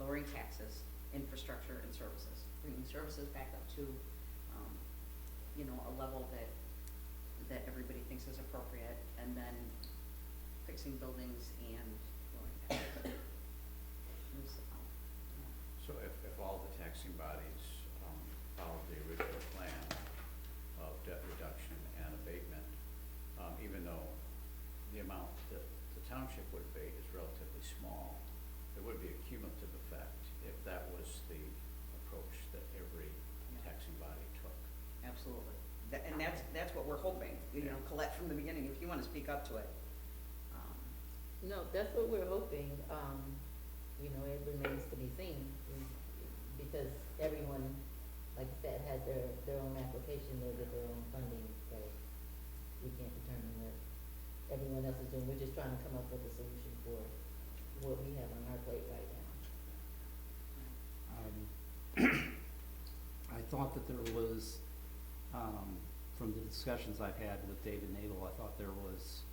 lowering taxes, infrastructure, and services, bringing services back up to, a level that everybody thinks is appropriate, and then fixing buildings and lowering taxes. So if all the taxing bodies followed the original plan of debt reduction and abatement, even though the amount that the township would abate is relatively small, there would be a cumulative effect if that was the approach that every taxing body took. Absolutely. And that's what we're hoping, Colette from the beginning, if you want to speak up to it. No, that's what we're hoping. It remains to be seen, because everyone, like I said, has their own application, they get their own funding, so we can't determine what everyone else is doing. We're just trying to come up with a solution for what we have on our plate right now. I thought that there was, from the discussions I've had with David Nagle, I thought there was,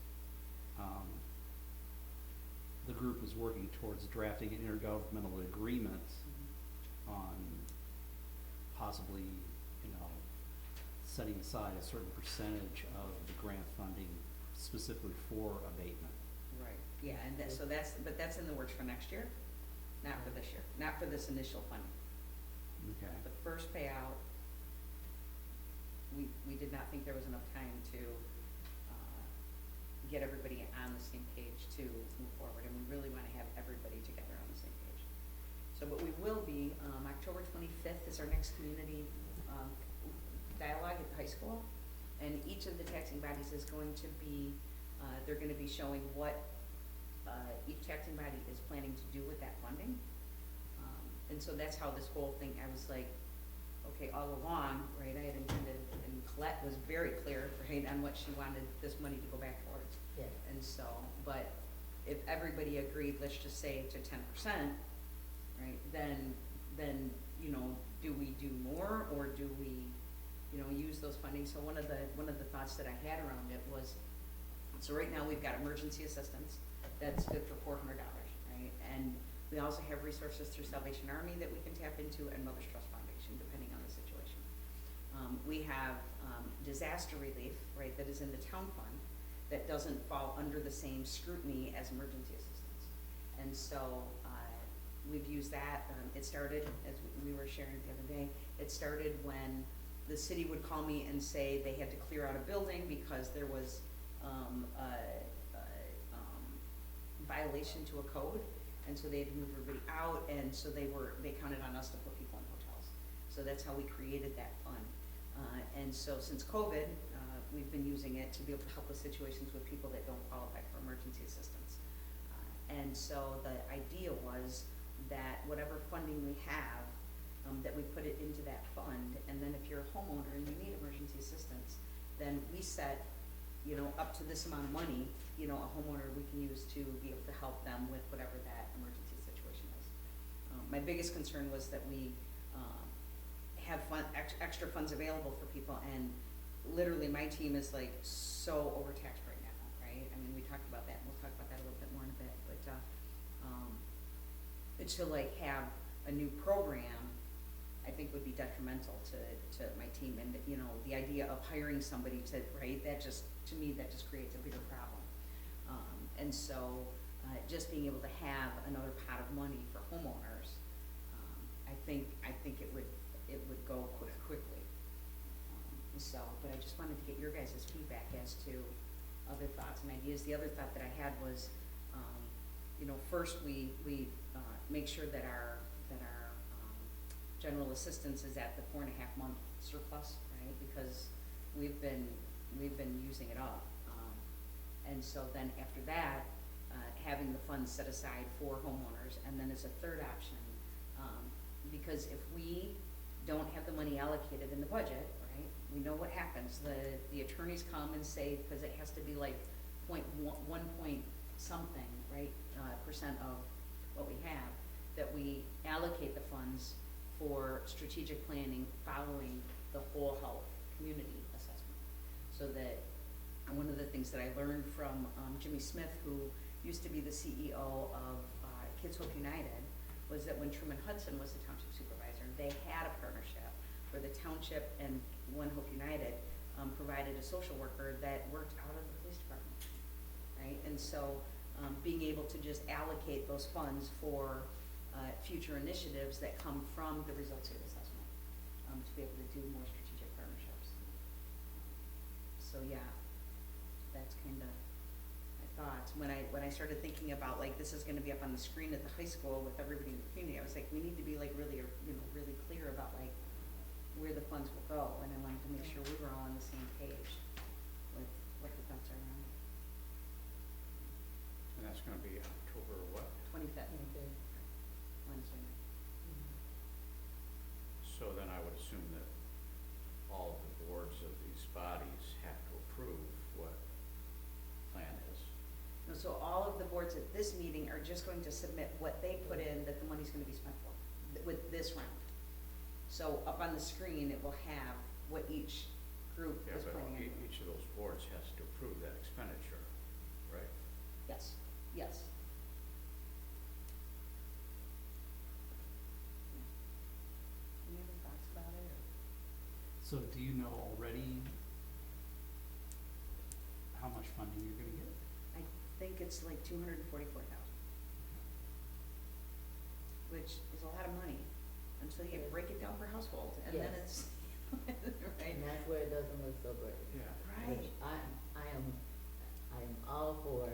the group was working towards drafting an intergovernmental agreement on possibly, setting aside a certain percentage of the grant funding specifically for abatement. Right, yeah, and but that's in the works for next year, not for this year, not for this initial funding. Okay. The first payout, we did not think there was enough time to get everybody on the same page to move forward, and we really want to have everybody together on the same page. So, but we will be, October 25th is our next community dialogue at the high school, and each of the taxing bodies is going to be, they're going to be showing what each taxing body is planning to do with that funding. And so that's how this whole thing, I was like, okay, all along, right, I had intended, and Colette was very clear, right, on what she wanted this money to go back towards. Yeah. And so, but if everybody agreed, let's just say to 10%, right, then, do we do more, or do we, use those funding? So one of the thoughts that I had around it was, so right now we've got emergency assistance that's good for $400, right? And we also have resources through Salvation Army that we can tap into, and Mother's Trust Foundation, depending on the situation. We have disaster relief, right, that is in the town fund that doesn't fall under the same scrutiny as emergency assistance. And so we've used that. It started, as we were sharing the other day, it started when the city would call me and say they had to clear out a building because there was violation to a code, and so they had to move everybody out, and so they counted on us to put people in hotels. So that's how we created that fund. And so since COVID, we've been using it to be able to help with situations with people that don't qualify for emergency assistance. And so the idea was that whatever funding we have, that we put it into that fund, and then if you're a homeowner and you need emergency assistance, then we set, up to this amount of money, a homeowner we can use to be able to help them with whatever that emergency situation is. My biggest concern was that we have extra funds available for people, and literally my team is like so overtaxed right now, right? I mean, we talked about that, and we'll talk about that a little bit more in a bit, but to like have a new program, I think would be detrimental to my team, and the idea of hiring somebody to, right, to me that just creates a bigger problem. And so just being able to have another pot of money for homeowners, I think it would go quickly. So, but I just wanted to get your guys' feedback as to other thoughts and ideas. The other thought that I had was, first we make sure that our general assistance is at the 4.5 month surplus, right? Because we've been using it up, and so then after that, having the funds set aside for homeowners, and then as a third option, because if we don't have the money allocated in the budget, right? We know what happens. The attorneys come and say, because it has to be like 1 point something, right, percent of what we have, that we allocate the funds for strategic planning following the whole health community assessment. So that one of the things that I learned from Jimmy Smith, who used to be the CEO of Kids Hope United, was that when Truman Hudson was the township supervisor, they had a partnership where the township and One Hope United provided a social worker that worked out of the police department, right? And so, being able to just allocate those funds for future initiatives that come from the results of the assessment, to be able to do more strategic partnerships. So yeah, that's kind of my thoughts. When I started thinking about, like, this is gonna be up on the screen at the high school with everybody in the community, I was like, we need to be like really, really clear about like where the funds will go, and I wanted to make sure we were all on the same page with what the thoughts are around it. And that's gonna be October what? 25th, Okay. Wednesday night. So then I would assume that all of the boards of these bodies have to approve what plan is. No, so all of the boards at this meeting are just going to submit what they put in that the money's gonna be spent for, with this round. So up on the screen, it will have what each group Yeah, is but planning on doing. each of those boards has to approve that expenditure, right? Yes, yes. Any other thoughts about it, or? So do you know already how much funding you're gonna get? I think it's like 244,000, which is a lot of money until you break it down per household, and then Yes. it's, right? And that's where it doesn't look so great. Yeah. Right. I am all for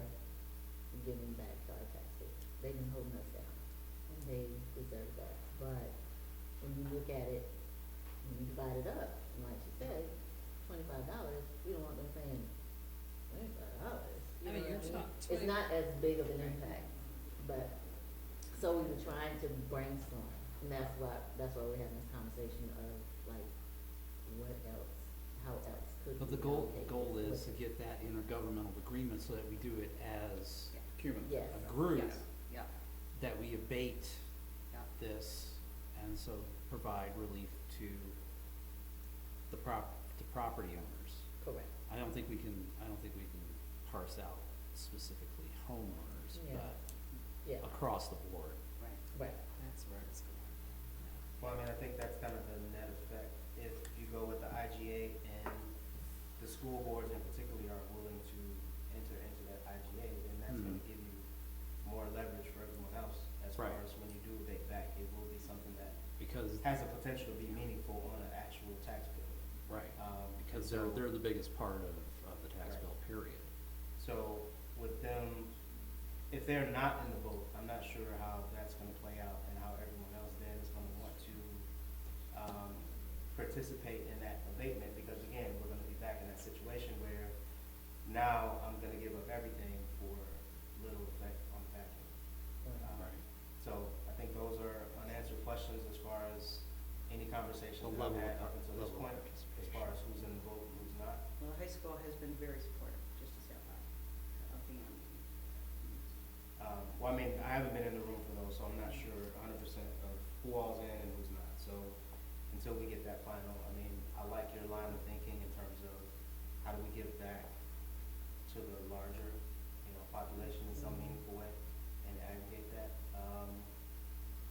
giving back to our taxpayers. They've been holding us down, and they deserve that. But when you look at it, when you divide it up, and like you said, $25, we don't want them paying $25. I mean, you're talking It's not as big of an impact, but, so we were trying to brainstorm, and that's why we're having this conversation of like, what else, how else could we But the allocate goal this? is to get that intergovernmental agreement so that we do it as Cumulative. Yes. a group, Yes, yeah, that we abate yeah. this and so provide relief to the property owners. Correct. I don't think we can parse out specifically homeowners, Yeah. but Yeah, across the board. Right. right. That's where it's going. Well, I mean, I think that's kind of the net effect. If you go with the IGA and the school boards in particular are willing to enter into that IGA, then that's gonna give you more leverage for everyone else. As far Right. as when you do abate back, it will be something that Because, has the potential to be meaningful on an actual tax bill. right, because so- they're the biggest part of the tax Right. bill, period. So with them, if they're not in the boat, I'm not sure how that's gonna play out and how everyone else then is gonna want to participate in that abatement, because again, we're gonna be back in that situation where now I'm gonna give up everything for little effect on the back end. Right. So I think those are unanswered questions as far as any conversations The that I've level had of- up until this level of point, as participation. far as who's in the boat and who's not. Well, the high school has been very supportive, just to say out loud, of being on the team. Well, I mean, I haven't been in the room for those, so I'm not sure 100% of who all's in and who's not. So until we get that final, I mean, I like your line of thinking in terms of how do we give back to the larger, population in some meaningful way and aggregate that.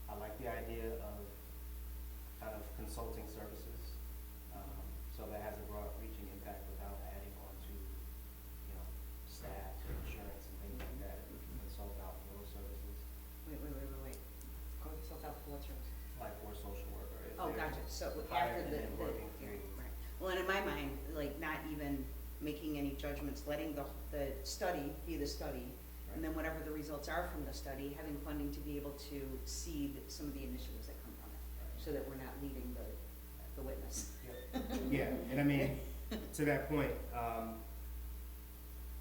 I like the idea of kind of consulting services, so that has a broad reaching impact without adding on to, staff and insurance and things like that. If we can consult out for those services, Wait. Go consult out for what's yours? like for a social worker. If Oh, they're gotcha, so hired after and the, then working through. right. Well, and in my mind, like, not even making any judgments, letting the study be the study, and then whatever the results are from the study, having funding to be able to seed some of the initiatives that come from it, so that we're not leading the witness. Yeah, and I mean, to that point,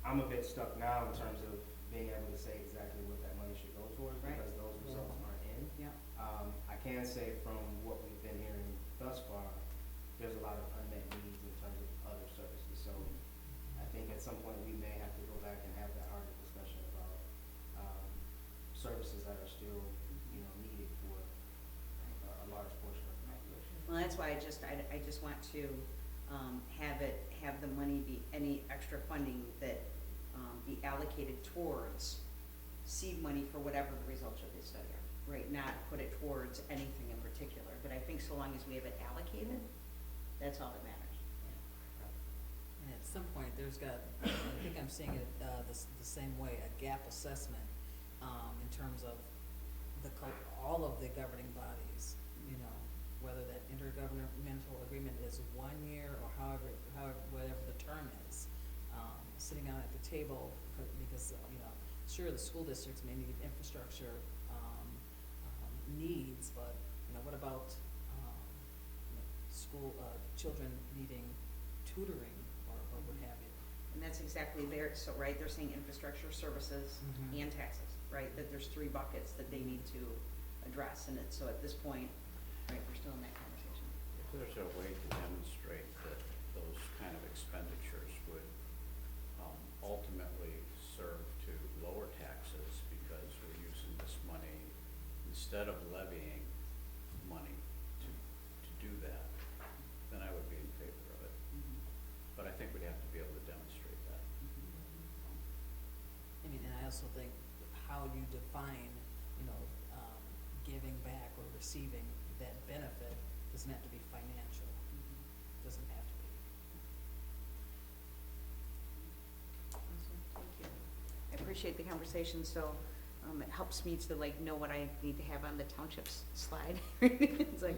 I'm a bit stuck now in terms of being able to say exactly what that money should go towards, Right. because those results aren't in. Yeah. I can say from what we've been hearing thus far, there's a lot of unmet needs in terms of other services. So I think at some point we may have to go back and have that harder discussion about services that are still, needed for a large portion of the population. Well, that's why I just want to, have the money be, any extra funding that, be allocated towards seed money for whatever the results of this study are. right, not put it towards anything in particular, but I think so long as we have it allocated, that's all that matters. And at some point, there's got, I think I'm seeing it, the same way, a gap assessment, in terms of all of the governing bodies, you know, whether that intergovernmental agreement is 1 year or however, whatever the term is, sitting down at the table, because, you know, sure, the school districts may need infrastructure, needs, but, you know, what about, you know, school, children needing tutoring or what have you? And that's exactly there, so, right, they're saying infrastructure, services, Mhm. and taxes, right? That there's 3 buckets that they need to address, and it's, so at this point, right, we're still in that conversation. If there's a way to demonstrate that those kind of expenditures would ultimately serve to lower taxes because we're using this money instead of levying money to do that, then I would be in favor of it. But I think we'd have to be able to demonstrate that. I mean, and I also think how you define, you know, giving back or receiving that benefit doesn't have to be financial, doesn't have to be. Awesome, thank you. I appreciate the conversation, so, it helps me to like know what I need to have on the township's slide. It's like,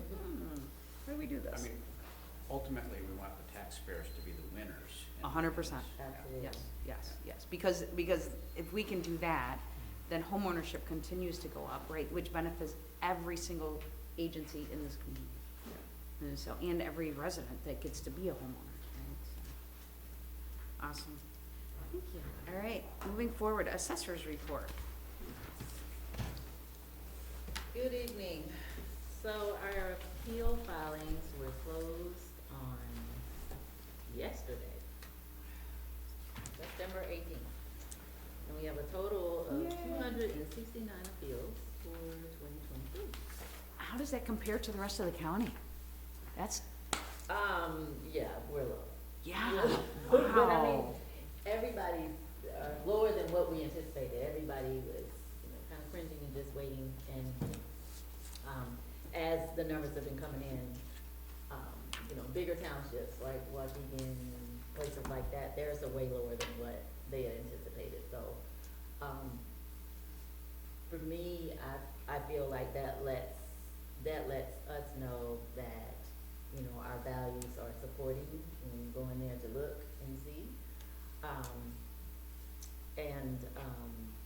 how do we do I this? mean, ultimately, we want the taxpayers to be the winners. in 100%. this. Absolutely. Yes, because if we can do that, then homeownership continues to go up, right, which benefits every single agency in this community. And so, and every resident that gets to be a homeowner, right, so. Awesome, thank you. All right, moving forward, assessor's report. Good evening. So our appeal filings were closed on yesterday, September 18th. And we have a total of Yay. 269 appeals for 2022. How does that compare to the rest of the county? That's, Yeah, we're low. yeah, But I mean, wow. everybody's lower than what we anticipated. Everybody was, you know, kind of cringing and just waiting. And as the numbers have been coming in, you know, bigger townships like Waukegan and places like that, theirs are way lower than what they had anticipated. So, for me, I feel like that lets us know that, you know, our values are supporting when you go in there to look and see.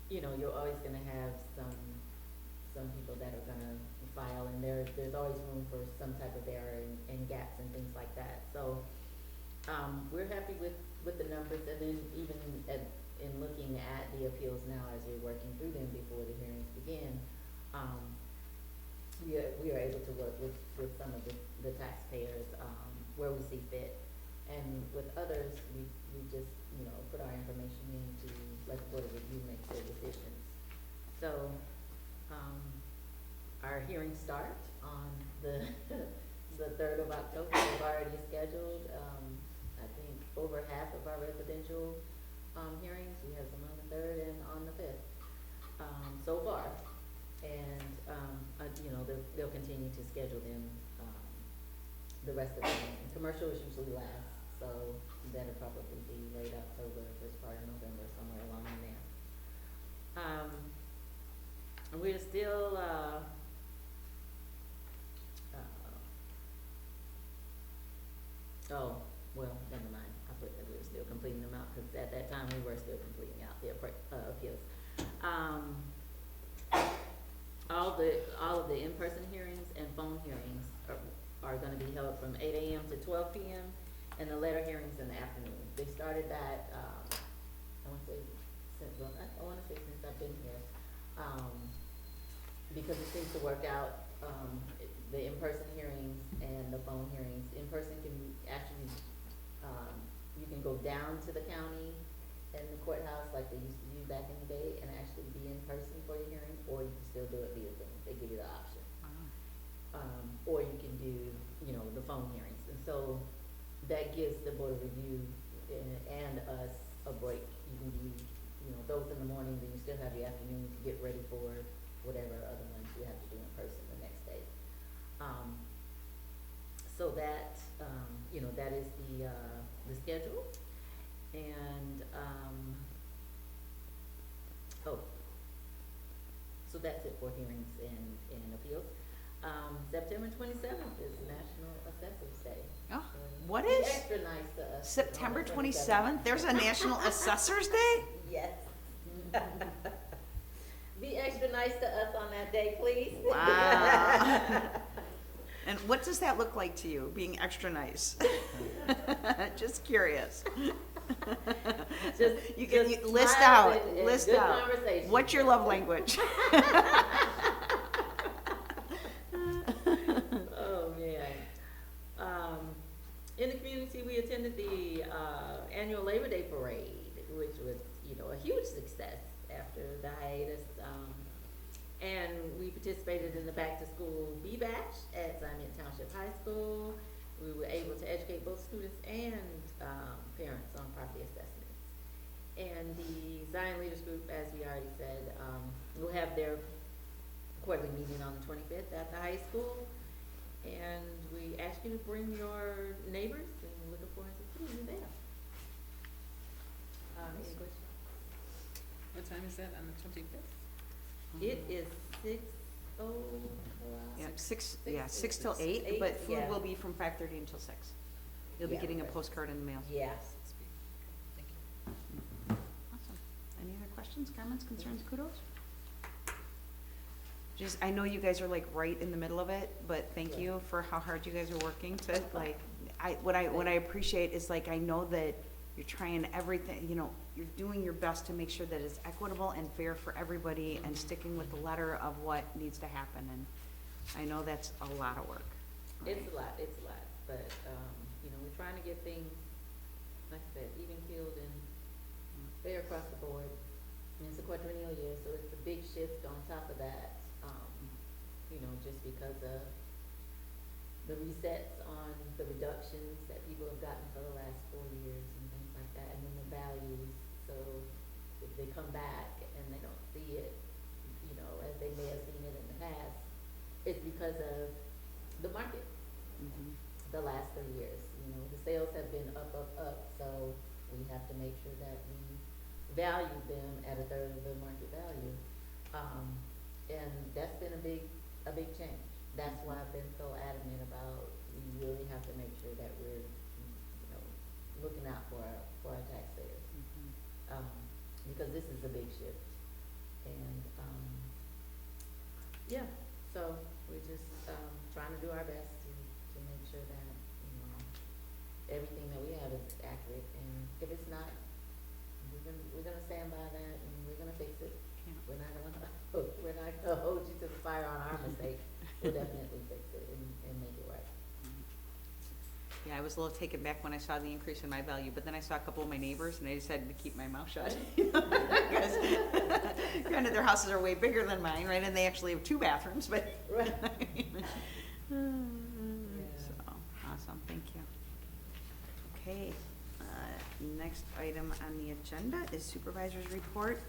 You know, you're always gonna have some people that are gonna file, and there's always room for some type of error and gaps and things like that. So, we're happy with the numbers, and then even in looking at the appeals now as we're working through them before the hearings begin, we are able to work with some of the taxpayers, where we see fit. And with others, we just, you know, put our information in to let the Board of Review make their decisions. So, our hearings start on the 3rd of October. We've already scheduled, I think, over half of our residential hearings. We have some on the 3rd and on the 5th, so far. And, you know, they'll continue to schedule them, the rest of them. Commercial is usually last, so that'll probably be late October, first part of November, somewhere along in there. We're still, oh, well, never mind. I put that we were still completing them out, because at that time, we were still completing out the appeals. All of the in-person hearings and phone hearings are gonna be held from 8 AM to 12 PM, and the letter hearings in the afternoon. They started that, I wanna say since I've been here, because it seems to work out, the in-person hearings and the phone hearings. In-person can actually, you can go down to the county and the courthouse like they used to do back in the day and actually be in person for your hearing, or you can still do it via Zoom. They give you the option. Or you can do, you know, the phone hearings. And so that gives the Board of Review and us a break. You can do, you know, those in the morning, then you still have the afternoon to get ready for whatever other ones you have to know, that is the schedule. And, so that's it for hearings and appeals. September 27th is National Assessors Day. Oh, So what be is extra nice to us. September on the 27th? There's a National Assessors Day? Yes. Be extra nice to us on that day, please. Wow. And what does that look like to you, being extra nice? Just curious. Just, You can just list smile out, and list good out. conversation. What's your love language? Oh, man. In the community, we attended the annual Labor Day Parade, which was, you know, a huge success after the hiatus. And we participated in the Back to School Bee Bash at Township High School. We were able to educate both students and parents on property assessments. And the Zion Leaders Group, as we already said, will have their quarterly meeting on the 25th at the high school. And we ask you to bring your neighbors, and we're looking forward to seeing you there. Any questions? What time is that, on the 25th? It is 6:00. Yeah, Six six till eight, eight, but food yeah. will be from 5:30 until 6. You'll be Yeah, getting a right. postcard in the mail. Yeah. Thank you. Awesome. Any other questions, comments, concerns, kudos? Just, I know you guys are like right in the middle of it, but thank you for how hard you guys are working to like, what I appreciate is like, I know that you're trying everything, you know, you're doing your best to make sure that it's equitable and fair for everybody and sticking with the letter of what needs to happen, and I know that's a lot of work. It's a lot, but, you know, we're trying to get things, like I said, even keeled and fair across the board. And it's a quadrennial year, so it's a big shift on top of that, you know, just because of the resets on the reductions that people have gotten for the last 4 years and things like that, and then the values. So if they come back and they don't see it, you know, as they may have seen it in the past, it's because of the market. Mhm. The last 3 years, you know, the sales have been up, so we have to make sure that we value them at a third of the market value. And that's been a big change. That's why I've been so adamant about, we really have to make sure that we're, you know, looking out for our taxpayers. Mhm. Because this is a big shift. And, yeah, so we're just, trying to do our best to make sure that, you know, everything that we have is accurate, and if it's not, we're gonna stand by that, and we're gonna fix it. Yeah. We're not gonna hold you to the fire on our mistake. We'll definitely fix it and make it right. Yeah, I was a little taken back when I saw the increase in my value, but then I saw a couple of my neighbors and I decided to keep my mouth shut. Because granted, their houses are way bigger than mine, right, and they actually have 2 bathrooms, but. Right. So, awesome, thank you. Okay, next item on the agenda is supervisor's report.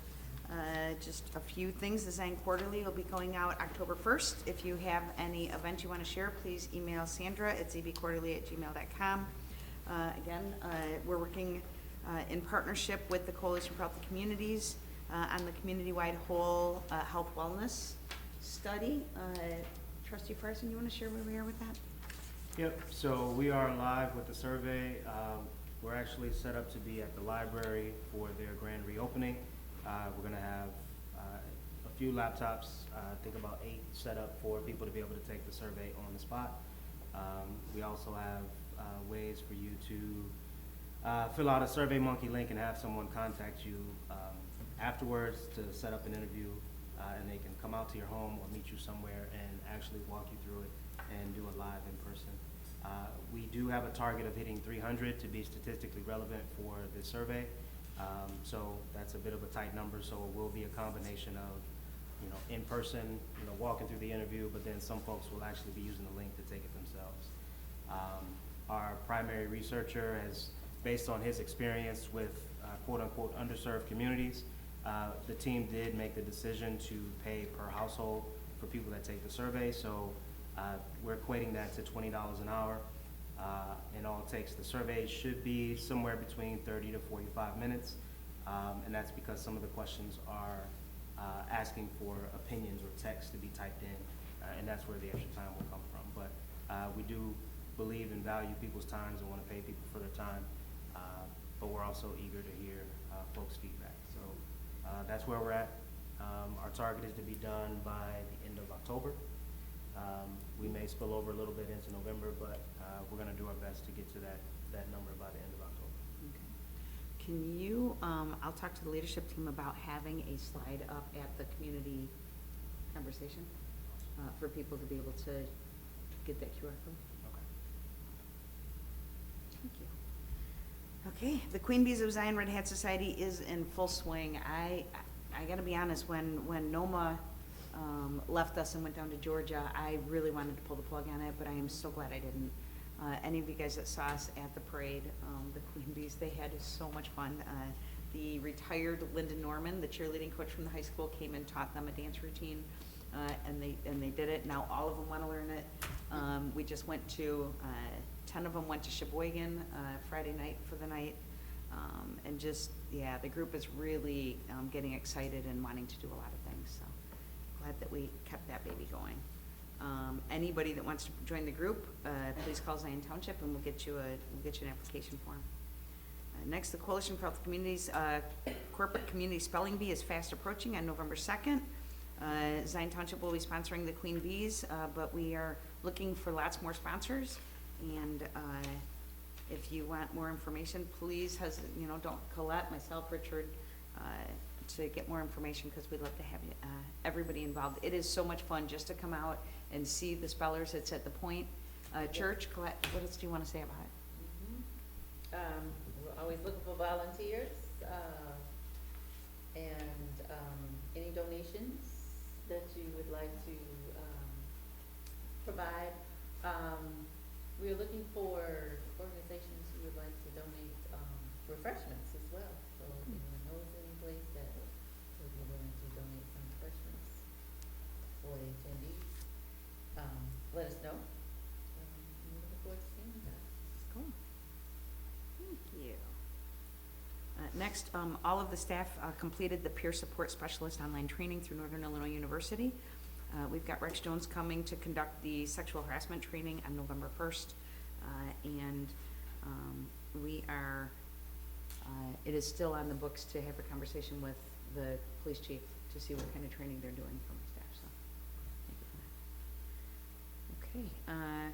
Just a few things. The Zion Quarterly will be going out October 1st. If you have any events you want to share, please email Sandra at zbquarterly@gmail.com. Again, we're working in partnership with the Coalition for Healthy Communities on the community-wide whole health wellness study. Trustee Farson, you want to share where we are with that? Yep, so we are live with the survey. We're actually set up to be at the library for their grand reopening. We're gonna have a few laptops, I think about 8 set up for people to be able to take the survey on the spot. We also have ways for you to fill out a SurveyMonkey link and have someone contact you afterwards to set up an interview, and they can come out to your home or meet you somewhere and actually walk you through it and do it live in person. We do have a target of hitting 300 to be statistically relevant for this survey. So that's a bit of a tight number, so it will be a combination of, you know, in person, you know, walking through the interview, but then some folks will actually be using the link to take it themselves. Our primary researcher has, based on his experience with quote-unquote underserved communities, the team did make the decision to pay per household for people that take the survey, so we're equating that to $20 an hour. And all it takes, the survey should be somewhere between 30 to 45 minutes. And that's because some of the questions are asking for opinions or text to be typed in, and that's where the extra time will come from. But we do believe and value people's times and want to pay people for their time, but we're also eager to hear folks' feedback. So that's where we're at. Our target is to be done by the end of October. We may spill over a little bit into November, but we're going to do our best to get to that number by the end of October. Okay. Can you, I'll talk to the leadership team about having a slide up at the community conversation for people to be able to get that QR code. Okay. Thank you. Okay, the Queen Bees of Zion Red Hat Society is in full swing. I gotta be honest, when Noma left us and went down to Georgia, I really wanted to pull the plug on it, but I am so glad I didn't. Any of you guys that saw us at the parade, the Queen Bees, they had so much fun. The retired Lyndon Norman, the cheerleading coach from the high school, came and taught them a dance routine, and they did it. Now all of them want to learn it. We just went to 10 of them went to Sheboygan Friday night for the night, and just the group is really getting excited and wanting to do a lot of things. So glad that we kept that baby going. Anybody that wants to join the group, please call Zion Township and we'll get you an application form. Next, the Coalition for Health Communities Corporate Community Spelling Bee is fast approaching on November 2nd. Zion Township will be sponsoring the Queen Bees, but we are looking for lots more sponsors. And if you want more information, please, don't Colette, myself, Richard, to get more information, because we'd love to have everybody involved. It is so much fun just to come out and see the spellers. It's at the Point Church. Colette, what else do you want to say about it? We're always looking for volunteers, and any donations that you would like to provide. We're looking for organizations who would like to donate refreshments as well. So if anyone knows any place that would be willing to donate some refreshments for the attendees, let us know. I'm looking forward to seeing you guys. Cool. Thank you. Next, all of the staff completed the peer support specialist online training through Northern Illinois University. We've got Rex Jones coming to conduct the sexual harassment training on November 1st. And we are, it is still on the books to have a conversation with the police chief to see what kind of training they're doing for my staff, so thank you for that. Okay,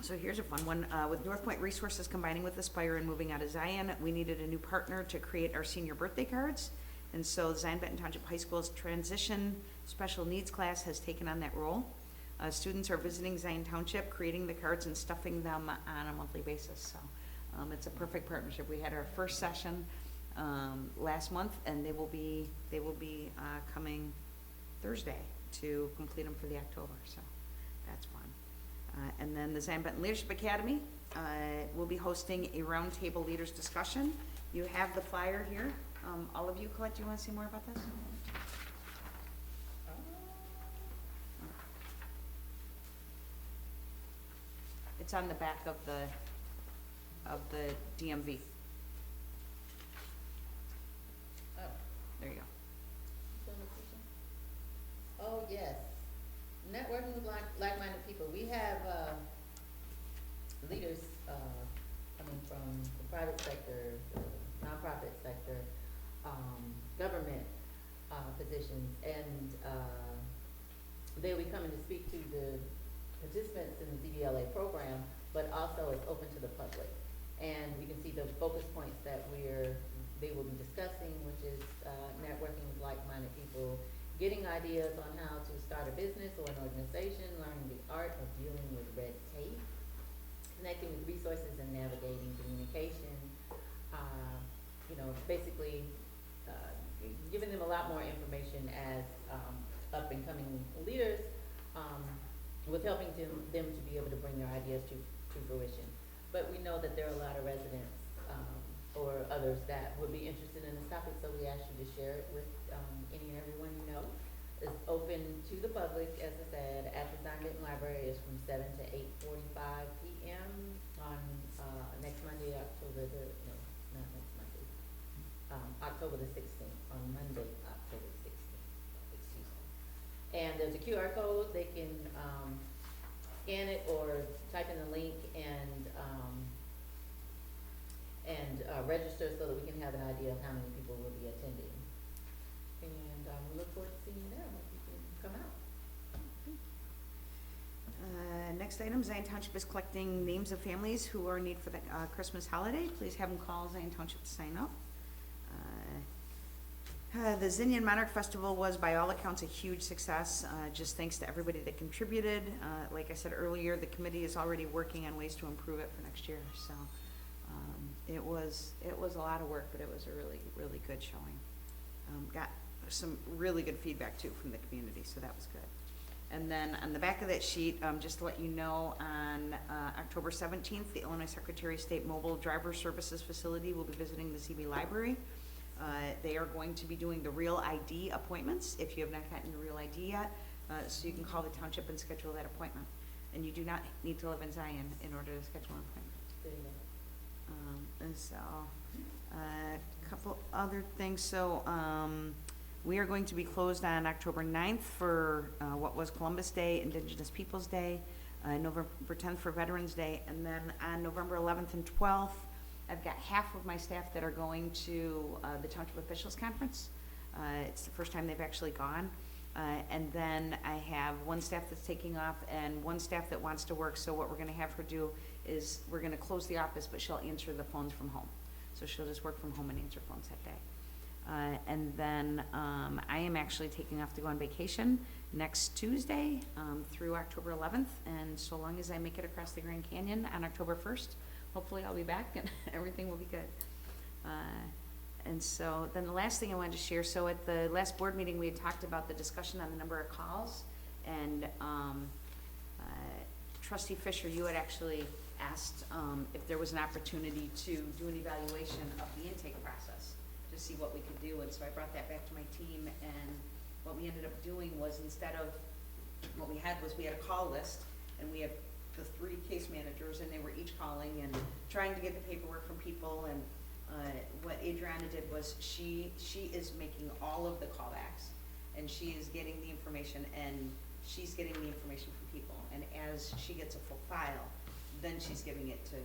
so here's a fun one. With North Point Resources combining with Aspire and moving out of Zion, we needed a new partner to create our senior birthday cards. And so Zion Benton Township High School's transition special needs class has taken on that role. Students are visiting Zion Township, creating the cards and stuffing them on a monthly basis. So it's a perfect partnership. We had our first session last month, and they will be coming Thursday to complete them for the October. So that's fun. And then the Zion Benton Leadership Academy will be hosting a roundtable leaders discussion. You have the flyer here. All of you, Colette, do you want to say more about this? It's on the back of the DMV. Oh, There you go. oh yes, networking with like-minded people. We have leaders coming from the private sector, the nonprofit sector, government positions, and they'll be coming to speak to the participants in the ZBLA program, but also it's open to the public. And we can see the focus points that they will be discussing, which is networking with like-minded people, getting ideas on how to start a business or an organization, learning the art of dealing with red tape, connecting with resources and navigating communication, basically giving them a lot more information as up and coming leaders, with helping them to be able to bring their ideas to fruition. But we know that there are a lot of residents or others that would be interested in this topic, so we ask you to share it with any and everyone you know. It's open to the public, as I said, at the Zion Benton Library. It's from 7 to 8:45 p.m. on, next Monday, October the, no, not next Monday, October the 16th, on Monday, October 16th, excuse me. And there's a QR code, they can, scan it or type in the link and register so that we can have an idea of how many people will be attending. And, we look forward to seeing you there, if you can come out. Next item, Zion Township is collecting names of families who are in need for the Christmas holiday. Please have them call Zion Township to sign up. The Zinnian Monarch Festival was, by all accounts, a huge success, just thanks to everybody that contributed. Like I said earlier, the committee is already working on ways to improve it for next year, so it was a lot of work, but it was a really, really good showing. Got some really good feedback, too, from the community, so that was good. And then on the back of that sheet, just to let you know, on October 17th, the Illinois Secretary of State Mobile Driver Services Facility will be visiting the CB Library. They are going to be doing the Real ID appointments, if you have not gotten your Real ID yet, so you can call the township and schedule that appointment. And you do not need to live in Zion in order to schedule an appointment. There you go. And so, a couple other things. So, we are going to be closed on October 9th for what was Columbus Day, Indigenous Peoples Day, November 10th for Veterans Day, and then on November 11th and 12th, I've got half of my staff that are going to the Township Officials Conference. It's the first time they've actually gone. And then I have one staff that's taking off and one staff that wants to work. So what we're gonna have her do is we're gonna close the office, but she'll answer the phones from home. So she'll just work from home and answer phones that day. And then I am actually taking off to go on vacation next Tuesday through October 11th. And so long as I make it across the Grand Canyon on October 1st, hopefully I'll be back and everything will be good. And so then the last thing I wanted to share, so at the last board meeting, we had talked about the discussion on the number of calls. And Trustee Fisher, you had actually asked if there was an opportunity to do an evaluation of the intake process to see what we could do. And so I brought that back to my team, and what we ended up doing was, instead of, what we had was we had a call list, and we had the 3 case managers, and they were each calling and trying to get the paperwork from people. And what Adriana did was she is making all of the callbacks, and she is getting the information, and she's getting the information from people. And as she gets a full file, then she's giving it to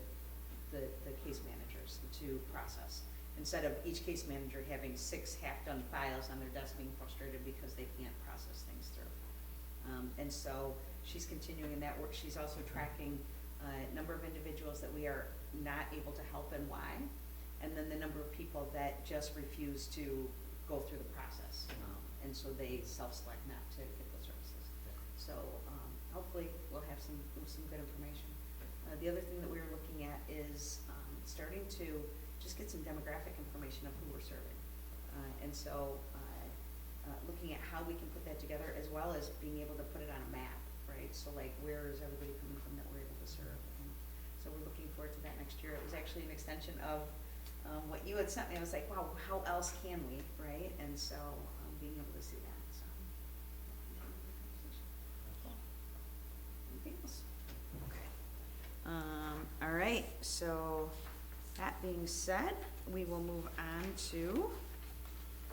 the case managers to process, instead of each case manager having 6 half-done files on their desk being frustrated because they can't process things through. And so she's continuing in that work. She's also tracking number of individuals that we are not able to help and why, and then the number of people that just refuse to go through the process. And so they self-select not to get those services. So hopefully we'll have some good information. The other thing that we were looking at is starting to just get some demographic information of who we're serving. And so looking at how we can put that together, as well as being able to put it on a map, right? So like, where is everybody coming from that we're able to serve? And so we're looking forward to that next year. It was actually an extension of what you had sent me. I was like, wow, how else can we, right? And so being able to see that, so. Anything else? Okay. All right, so that being said, we will move on to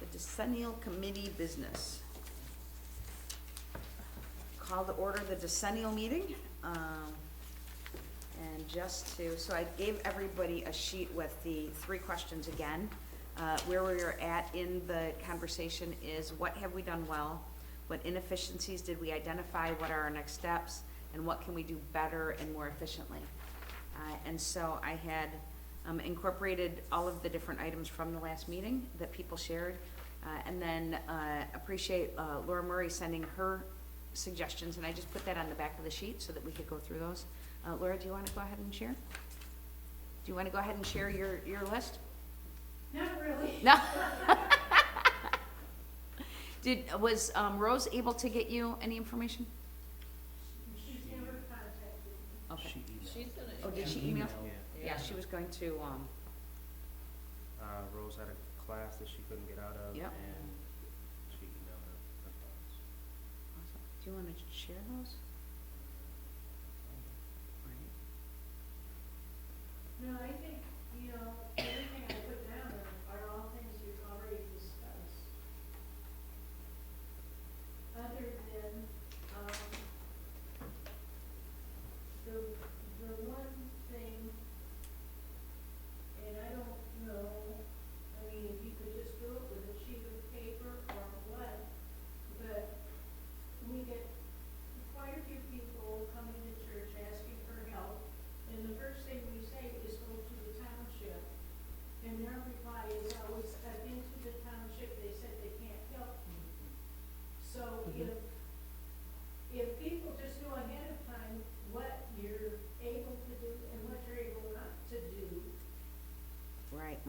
the decennial committee business. Call to order the decennial meeting. And just to, so I gave everybody a sheet with the 3 questions again. Where we are at in the conversation is, what have we done well? What inefficiencies did we identify? What are our next steps? And what can we do better and more efficiently? And so I had incorporated all of the different items from the last meeting that people shared. And then appreciate Laura Murray sending her suggestions, and I just put that on the back of the sheet so that we could go through those. Laura, do you want to go ahead and share? Do you want to go ahead and share your list? Not really. No. Was Rose able to get you any information? She's never contacted me. Okay. She emailed. She's gonna. Oh, did she email? Yeah. Yeah, she was going to, Rose had a class that she couldn't get out of, Yep. and she emailed her thoughts. awesome. Do you want to share those? Right.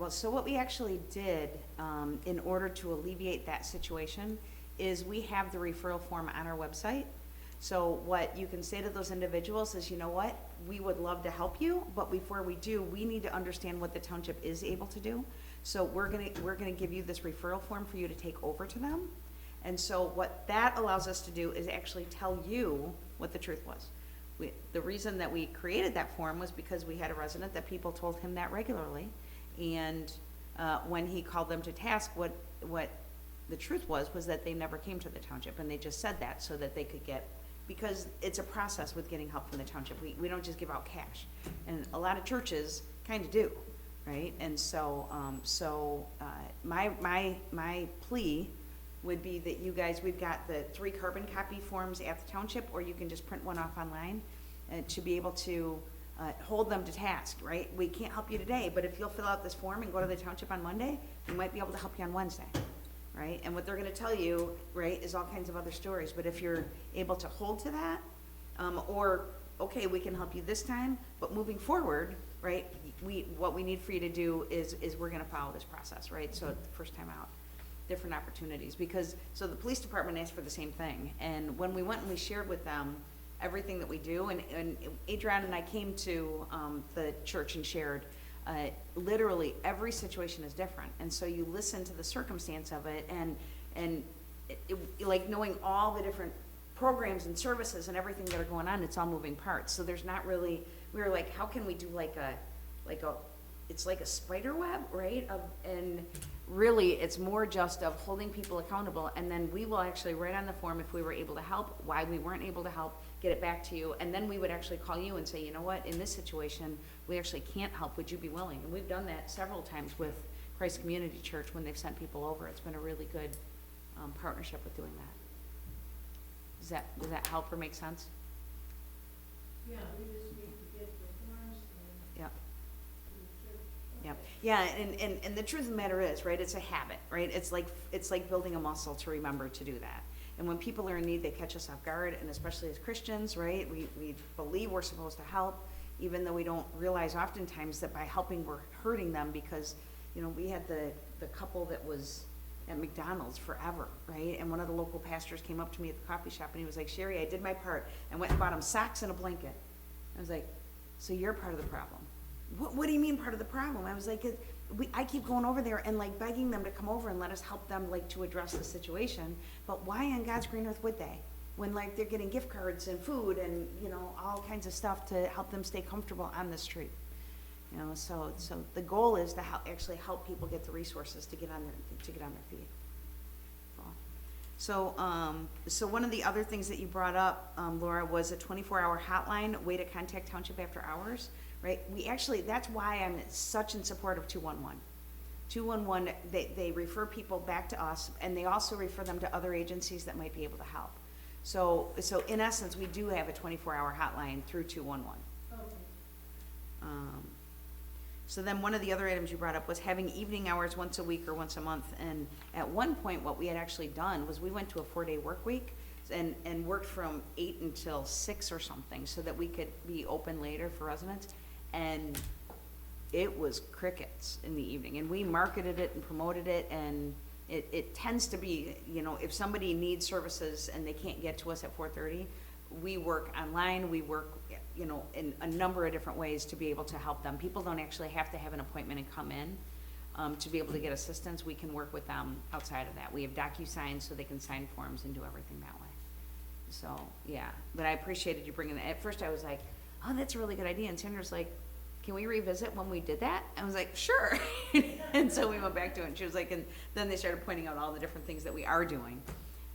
Well, so what we actually did, in order to alleviate that situation, is we have the referral form on our website. So what you can say to those individuals is, you know what, we would love to help you, but before we do, we need to understand what the township is able to do. So we're gonna give you this referral form for you to take over to them. And so what that allows us to do is actually tell you what the truth was. The reason that we created that form was because we had a resident that people told him that regularly. And when he called them to task, what the truth was that they never came to the township, and they just said that so that they could get, because it's a process with getting help from the township. We don't just give out cash, and a lot of churches kind of do, right? And so, my plea would be that you guys, we've got the 3 carbon copy forms at the township, or you can just print one off online, to be able to hold them to task, right? We can't help you today, but if you'll fill out this form and go to the township on Monday, we might be able to help you on Wednesday, right? And what they're gonna tell you, right, is all kinds of other stories, but if you're able to hold to that, or, okay, we can help you this time, but moving forward, right, what we need for you to do is we're gonna follow this process, right? So the first time out, different opportunities, because, so the police department asked for the same thing, and when we went and we shared with them everything that we do, and Adrian and I came to the church and shared, literally every situation is different, and so you listen to the circumstance of it, and like knowing all the different programs and services and everything that are going on, it's all moving parts, so there's not really, we were like, how can we do like a, it's like a spider web, right, and really, it's more just of holding people accountable, and then we will actually write on the form if we were able to help, why we weren't able to help, get it back to you, and then we would actually call you and say, you know what, in this situation, we actually can't help, would you be willing? And we've done that several times with Christ Community Church when they've sent people over. It's been a really good partnership with doing that. Does that help or make sense? Yeah, we just need to get the forms and Yep. the church. Yep. Yeah, and the truth of the matter is, right, it's a habit, right? It's like building a muscle to remember to do that. And when people are in need, they catch us off guard, and especially as Christians, right, we believe we're supposed to help, even though we don't realize oftentimes that by helping, we're hurting them, because, you know, we had the couple that was at McDonald's forever, right? And one of the local pastors came up to me at the coffee shop, and he was like, Sherry, I did my part, and went and bought him socks and a blanket. I was like, so you're part of the problem. What do you mean part of the problem? I was like, I keep going over there and like begging them to come over and let us help them, like, to address the situation, but why on God's green earth would they? When, like, they're getting gift cards and food and, you know, all kinds of stuff to help them stay comfortable on the street. You know, so the goal is to actually help people get the resources to get on their feet. So one of the other things that you brought up, Laura, was a 24-hour hotline, way to contact Township after hours, right? We actually, that's why I'm such in support of 211. 211, they refer people back to us, and they also refer them to other agencies that might be able to help. So in essence, we do have a 24-hour hotline through 211. Okay. So then one of the other items you brought up was having evening hours once a week or once a month. And at one point, what we had actually done was we went to a 4-day work week and worked from 8 until 6 or something, so that we could be open later for residents. And it was crickets in the evening. And we marketed it and promoted it, and it tends to be, you know, if somebody needs services and they can't get to us at 4:30, we work online, we work, you know, in a number of different ways to be able to help them. People don't actually have to have an appointment and come in to be able to get assistance. We can work with them outside of that. We have DocuSigns so they can sign forms and do everything that way. So, yeah, but I appreciated you bringing that. At first I was like, oh, that's a really good idea. And Sandra's like, can we revisit when we did that? I was like, sure. And so we went back to it, and she was like, and then they started pointing out all the different things that we are doing.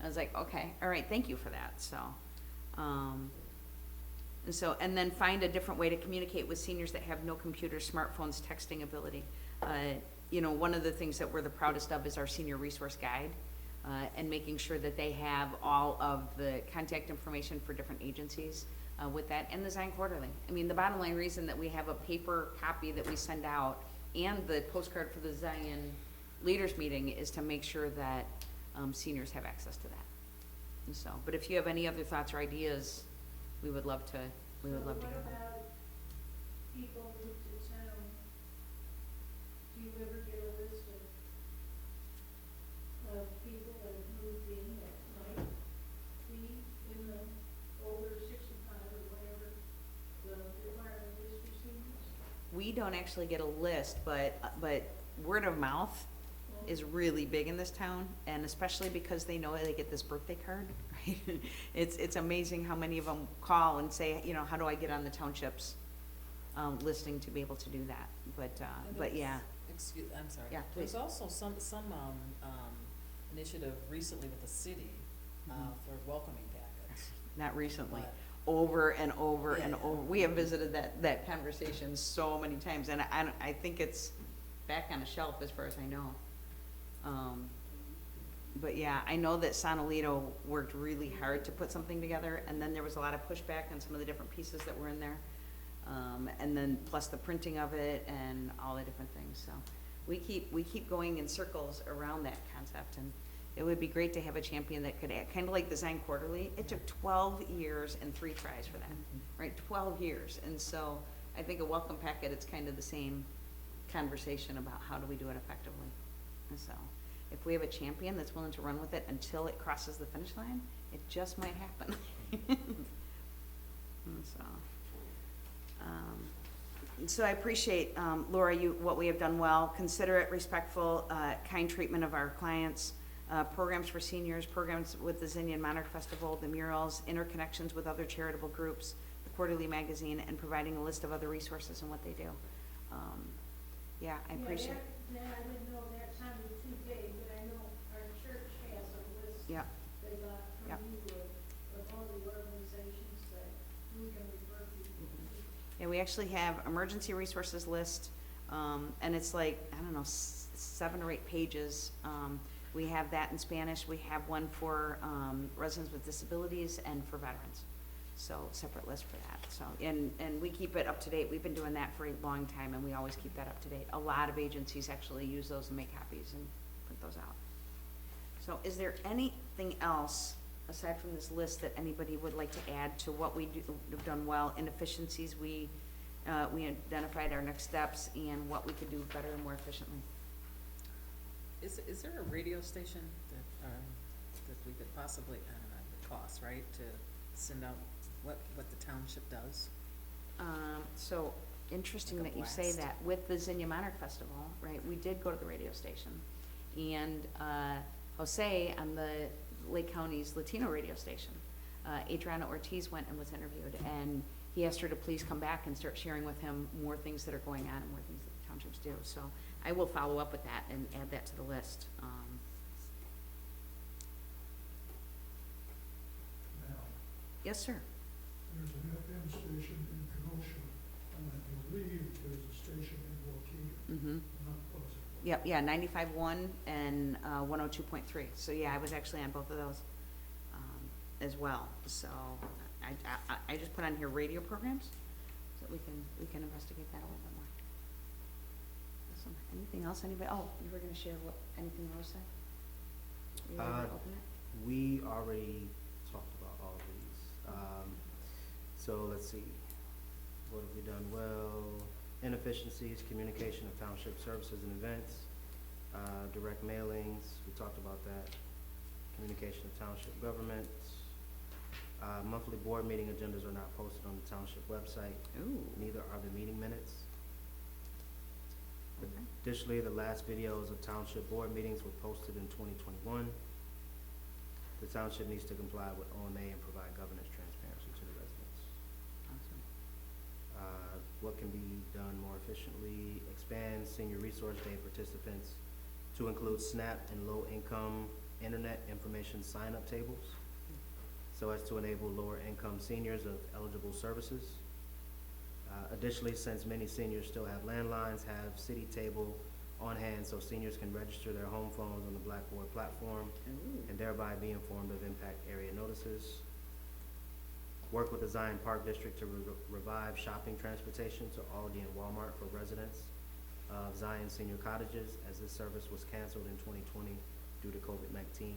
I was like, okay, all right, thank you for that. And then find a different way to communicate with seniors that have no computers, smartphones, texting ability. You know, one of the things that we're the proudest of is our senior resource guide, and making sure that they have all of the contact information for different agencies with that, and the Zion Quarterly. I mean, the bottom line reason that we have a paper copy that we send out and the postcard for the Zion Leaders Meeting is to make sure that seniors have access to that. And so, but if you have any other thoughts or ideas, we would love to hear them. What about people move to town to do you ever get a list of people that have moved in that might be in the older 65 or whatever the requirement is for seniors? We don't actually get a list, but word of mouth is really big in this town, and especially because they know they get this birthday card, right? It's amazing how many of them call and say, you know, how do I get on the township's listing to be able to do that? But yeah. Excuse, I'm sorry. Yeah, please. There's also some initiative recently with the city, for welcoming packets. Not recently, But- over and over and Yeah. over. We have visited that conversation so many times, and I think it's back on the shelf as far as I know. But yeah, I know that Sonalito worked really hard to put something together, and then there was a lot of pushback on some of the different pieces that were in there. And then plus the printing of it and all the different things, so we keep going in circles around that concept, and it would be great to have a champion that could act, kind of like Design Quarterly. It took 12 years and 3 tries for that, right? 12 years, and so I think a welcome packet, it's kind of the same conversation about how do we do it effectively. And so, if we have a champion that's willing to run with it until it crosses the finish line, it just might happen. And so I appreciate, Laura, what we have done well, considerate, respectful, kind treatment of our clients, programs for seniors, programs with the Zinnian Monarch Festival, the murals, interconnections with other charitable groups, the quarterly magazine, and providing a list of other resources and what they do. Yeah, I appreciate it. That I didn't know that sounded too vague, but I know our church has a list Yeah. they got Yeah. from you of all the organizations that we can refer people to. Yeah, we actually have emergency resources list, and it's like, I don't know, 7 or 8 pages. We have that in Spanish. We have one for residents with disabilities and for veterans. So separate list for that. So, and we keep it up to date. We've been doing that for a long time, and we always keep that up to date. A lot of agencies actually use those and make copies and print those out. So is there anything else aside from this list that anybody would like to add to what we have done well, inefficiencies we identified our next steps, and what we could do better and more efficiently? Is there a radio station that we could possibly, I don't know, the cost, right, to send out what the township does? So interesting Like a that you say blast. that. With the Zinnia Monarch Festival, right, we did go to the radio station. And Jose on the Lake County's Latino radio station, Adriana Ortiz went and was interviewed, and he asked her to please come back and start sharing with him more things that are going on and more things that the townships do. So I will follow up with that and add that to the list. Now, Yes, sir. there's an FM station in Kenosha, and I believe there's a station in Waukegan, Mm-hmm. not positive. Yep, yeah, 95.1 and 102.3. So yeah, I was actually on both of those as well. So I just put on here radio programs so that we can investigate that a little bit more. Awesome. Anything else, anybody? Oh, you were gonna share anything Rose said? You were gonna open it? We already talked about all of these. So let's see, what have we done well? Inefficiencies, communication of township services and events, direct mailings, we talked about that. Communication of township government. Monthly board meeting agendas are not posted on the township website, Ooh. neither are the meeting minutes. Okay. Additionally, the last videos of township board meetings were posted in 2021. The township needs to comply with OMA and provide governance transparency to the residents. Awesome. What can be done more efficiently? Expand senior resource day participants to include SNAP and low-income internet information sign-up tables, so as to enable lower-income seniors of eligible services. Additionally, since many seniors still have landlines, have city table on hand so seniors can register their home phones on the Blackboard platform Ooh. and thereby be informed of impact area notices. Work with the Zion Park District to revive shopping transportation to Aldi and Walmart for residents of Zion Senior Cottages, as this service was canceled in 2020 due to COVID-19.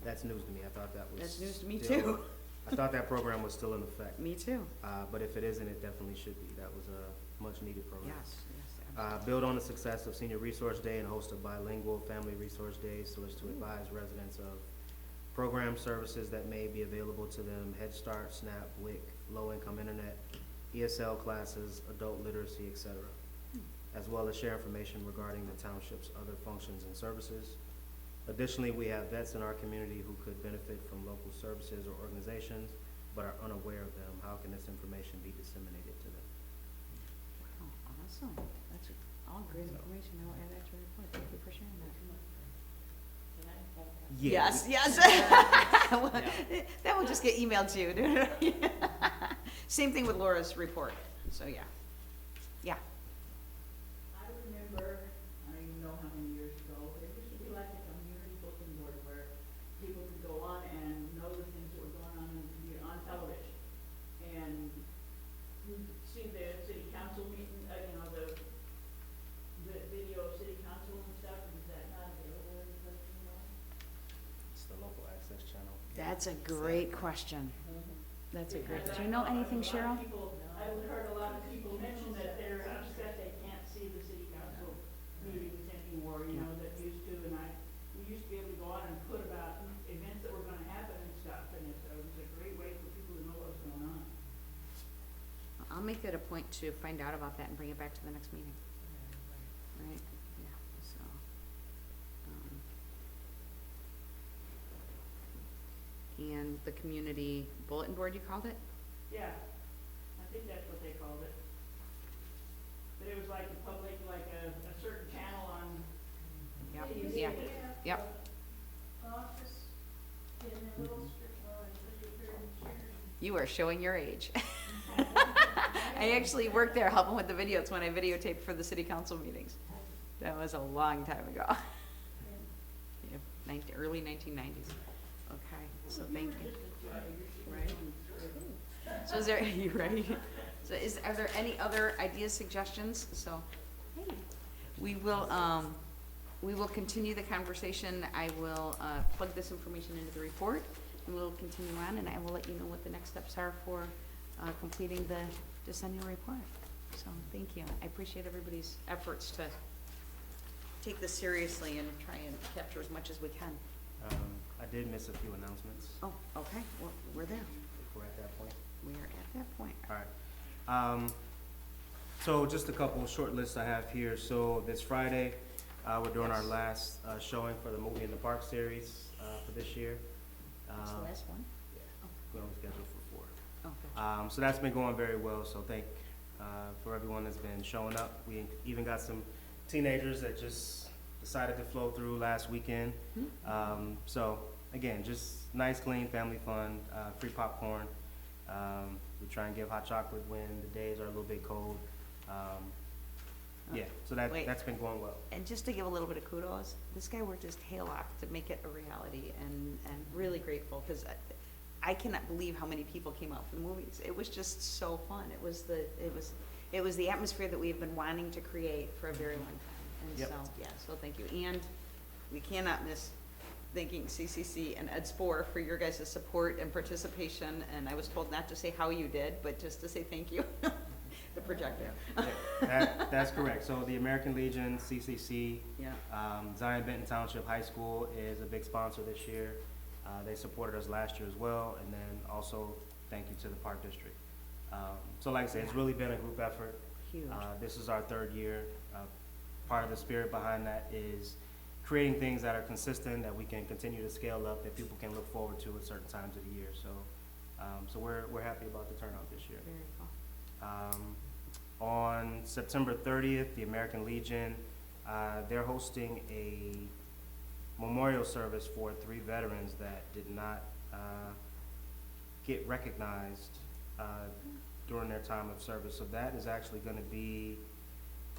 That's news to me. I thought that was That's news to me still- too. I thought that program was still in effect. Me too. But if it isn't, it definitely should be. That was much-needed program. Yes, absolutely. Build on the success of Senior Resource Day and host a bilingual Family Resource Day so as to advise residents of program services that may be available to them: Head Start, SNAP, WIC, low-income internet, ESL classes, adult literacy, etc., as well as share information regarding the township's other functions and services. Additionally, we have vets in our community who could benefit from local services or organizations but are unaware of them. How can this information be disseminated to them? Wow, awesome. That's all great information. I'll add that to the report. Thank you for sharing that. Yeah, Yes, yes. That will just get emailed to you. Same thing with Laura's report, so yeah. Yeah. I remember, I don't even know how many years ago, there used to be like a community bulletin board where people could go on and know the things that were going on in the community on television. And you could see the city council meeting, the video of city council and stuff, and is that not available in the place anymore? it's the local access channel. That's a great question. That's a great, do you know anything, Cheryl? I've heard a lot of people mention that they're upset they can't see the city council meetings anymore, you know, that used to, and we used to be able to go on and put about events that were gonna happen and stuff, and it was a great way for people to know what was going on. I'll make it a point to find out about that and bring it back to the next meeting, right? Yeah, so. And the community bulletin board, you called it? Yeah, I think that's what they called it. But it was like the public, like a certain channel on. Yep, You yeah, see it? yep. Office in a little strip mall and put your chairs. You are showing your age. I actually worked there helping with the videos when I videotaped for the city council meetings. That was a long time ago. Yeah, early 1990s. Okay, so thank you. Right. So is there, you ready? So are there any other ideas, suggestions? So, hey, we will continue the conversation. I will, plug this information into the report, and we'll continue on, and I will let you know what the next steps are for, completing the decennial report. So, thank you. I appreciate everybody's efforts to take this seriously and try and capture as much as we can. I did miss a few announcements. Oh, okay, we're there. If we're at that point. We are at that point. All right. So just a couple of short lists I have here. So this Friday, we're doing our last showing for the Movie in the Park series for this year. That's the last one? Yeah, we're on schedule for 4. Oh, gotcha. So that's been going very well, so thank for everyone that's been showing up. We even got some teenagers that just decided to flow through last weekend. So again, just nice, clean, family fun, free popcorn. We try and give hot chocolate when the days are a little bit cold. Yeah, so that's been going well. And just to give a little bit of kudos, this guy worked his tail off to make it a reality, and really grateful, because I cannot believe how many people came out for the movies. It was just so fun. It was the atmosphere that we've been wanting to create for a very long time. And Yep. so, yeah, so thank you. And we cannot miss thanking CCC and Ed Spore for your guys' support and participation. And I was told not to say how you did, but just to say thank you. The projector. Yeah, that's correct. So the American Legion, CCC, Yeah. Zion Benton Township High School is a big sponsor this year. They supported us last year as well, and then also thank you to the Park District. So like I said, it's really been a group effort. Huge. This is our 3rd year. Part of the spirit behind that is creating things that are consistent, that we can continue to scale up, that people can look forward to at certain times of the year. So, so we're happy about the turnout this year. Very cool. On September 30th, the American Legion, they're hosting a memorial service for 3 veterans that did not get recognized during their time of service. So that is actually going to be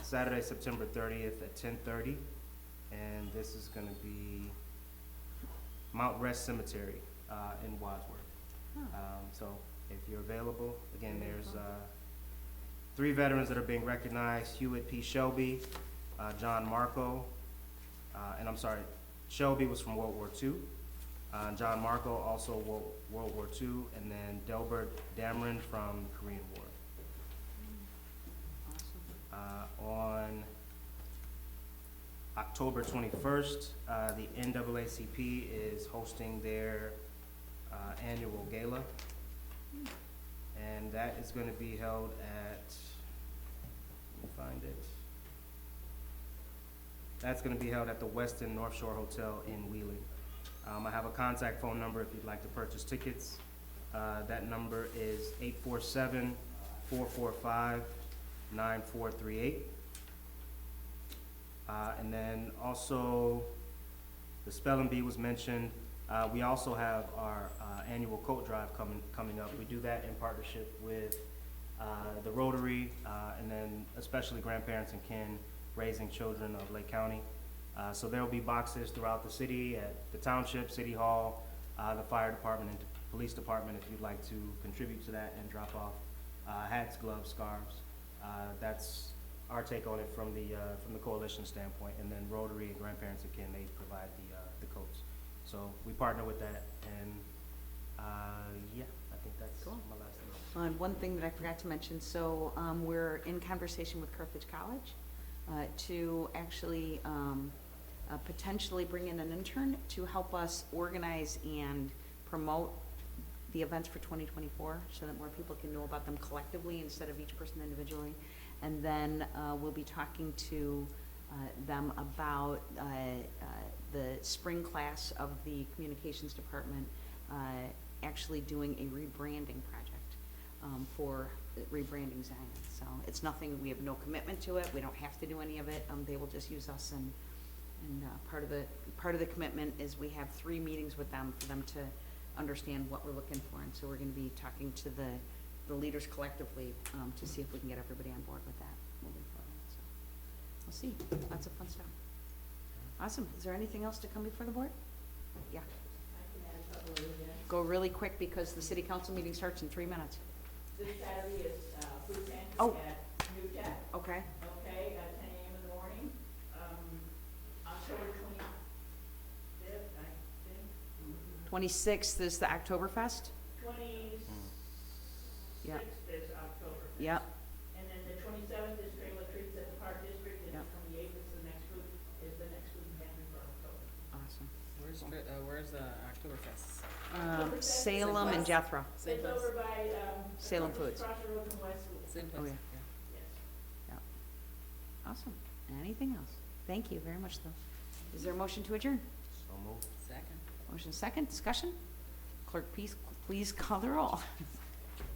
Saturday, September 30th at 10:30, and this is going to be Mount Rest Cemetery in Wadsworth. So if you're available, again, there's 3 veterans that are being recognized: Hewitt P. Shelby, John Marco, and I'm sorry, Shelby was from World War II. John Marco, also World War II, and then Delbert Dameron from the Korean War. Awesome. On October 21st, the NAACP is hosting their annual gala. And that is going to be held at, let me find it. That's going to be held at the Westin North Shore Hotel in Wheeling. I have a contact phone number if you'd like to purchase tickets. That number is 847-445-9438. And then also, the spelling bee was mentioned. We also have our annual coat drive coming up. We do that in partnership with the Rotary, and then especially grandparents and kin raising children of Lake County. So there will be boxes throughout the city, at the Township, City Hall, the fire department and police department, if you'd like to contribute to that and drop off hats, gloves, scarves. That's our take on it from the coalition standpoint, and then Rotary and grandparents and kin, they provide the coats. So we partner with that, and yeah, I think that's Cool. my last thing. And one thing that I forgot to mention, so we're in conversation with Carthage College to actually potentially bring in an intern to help us organize and promote the events for 2024 so that more people can know about them collectively instead of each person individually. And then we'll be talking to them about the spring class of the communications department actually doing a rebranding project for rebranding Zion. So it's nothing, we have no commitment to it, we don't have to do any of it, they will just use us, and part of the commitment is we have 3 meetings with them for them to understand what we're looking for, and so we're gonna be talking to the leaders collectively to see if we can get everybody on board with that moving forward. So we'll see, lots of fun stuff. Awesome. Is there anything else to come before the board? Yeah. I can add a couple of events. Go really quick because the city council meeting starts in 3 minutes. This Saturday is food pantry Oh. at Newtek, Okay. okay, at 10 a.m. in the morning. October 25th, I think. 26th is the Oktoberfest. 26th Yep. is October. Yep. And then the 27th is Trailer Treats at the Park District, and Yep. the 28th is the next food pantry for October. Awesome. Where's Oktoberfest? Oktoberfest is Salem and West. Jethro. Same It's place? over by, Salem across Foods. the road from West School. Same Oh, place, yeah. yeah. Yes. Awesome. Anything else? Thank you very much, though. Is there a motion to adjourn? So moved. Second. Motion second. Discussion? Clerk, please call the roll.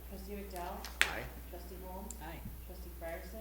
Trustee McDowell? Aye. Trustee Holmes? Aye. Trustee Fryerson?